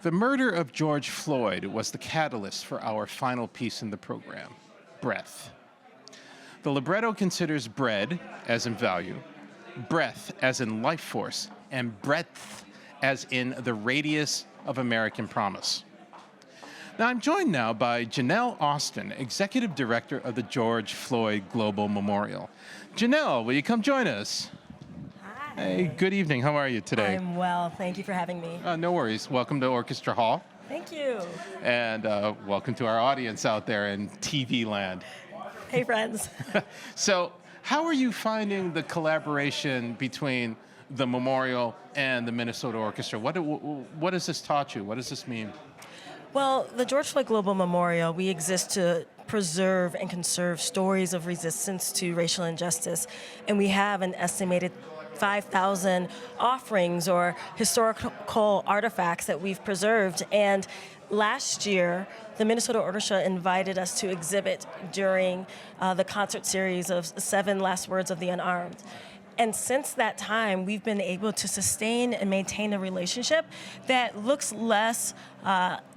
The murder of George Floyd was the catalyst for our final piece in the program, breath. The libretto considers bread as in value, breath as in life force, and breadth as in the radius of American promise. Now, I'm joined now by Jeanelle Austin, Executive Director of the George Floyd Global Memorial. Jeanelle, will you come join us? Hi. Hey, good evening. How are you today? I'm well. Thank you for having me. No worries. Welcome to Orchestra Hall. Thank you. And welcome to our audience out there in TV land. Hey, friends. So, how are you finding the collaboration between the memorial and the Minnesota Orchestra? What has this taught you? What does this mean? Well, the George Floyd Global Memorial, we exist to preserve and conserve stories of resistance to racial injustice. And we have an estimated 5,000 offerings or historical artifacts that we've preserved. And last year, the Minnesota Orchestra invited us to exhibit during the concert series of 7 Last Words of the Unarmed. And since that time, we've been able to sustain and maintain a relationship that looks less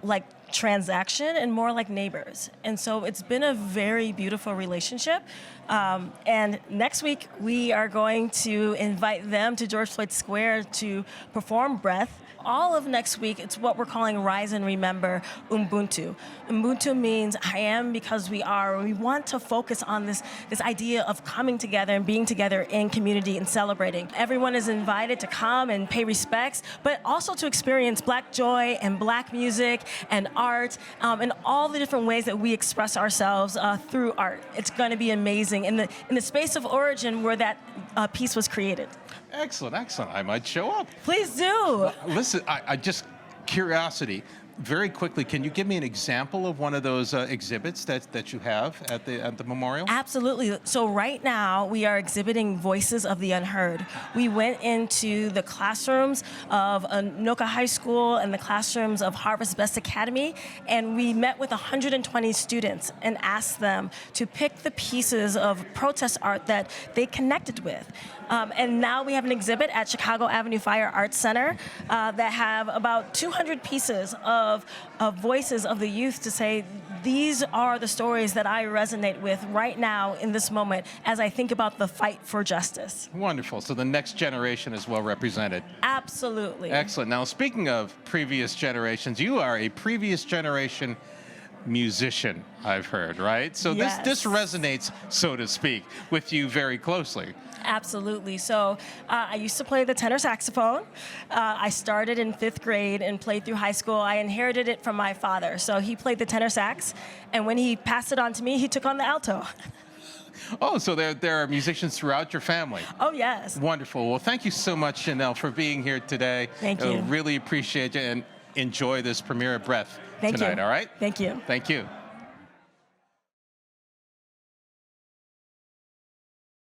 like transaction and more like neighbors. And so it's been a very beautiful relationship. And next week, we are going to invite them to George Floyd Square to perform Breath. All of next week, it's what we're calling Rise and Remember Ubuntu. Ubuntu means I am because we are. We want to focus on this idea of coming together and being together in community and celebrating. Everyone is invited to come and pay respects, but also to experience Black joy and Black music and art and all the different ways that we express ourselves through art. It's going to be amazing in the space of origin where that piece was created. Excellent, excellent. I might show up. Please do. Listen, I just, curiosity, very quickly, can you give me an example of one of those exhibits that you have at the memorial? Absolutely. So right now, we are exhibiting Voices of the Unheard. We went into the classrooms of Anoka High School and the classrooms of Harvest Best Academy, and we met with 120 students and asked them to pick the pieces of protest art that they connected with. And now we have an exhibit at Chicago Avenue Fire Arts Center that have about 200 pieces of voices of the youth to say, these are the stories that I resonate with right now in this moment as I think about the fight for justice. Wonderful. So the next generation is well represented. Absolutely. Excellent. Now, speaking of previous generations, you are a previous generation musician, I've heard, right? So yes. this resonates, so to speak, with you very closely. Absolutely. So I used to play the tenor saxophone. I started in 5th grade and played through high school. I inherited it from my father. So he played the tenor sax, and when he passed it on to me, he took on the alto. Oh, so there are musicians throughout your family. Oh, yes. Wonderful. Well, thank you so much, Jeanelle, for being here today. Thank you. Really appreciate you, and enjoy this premiere of Breath tonight, all right? Thank you. Thank you.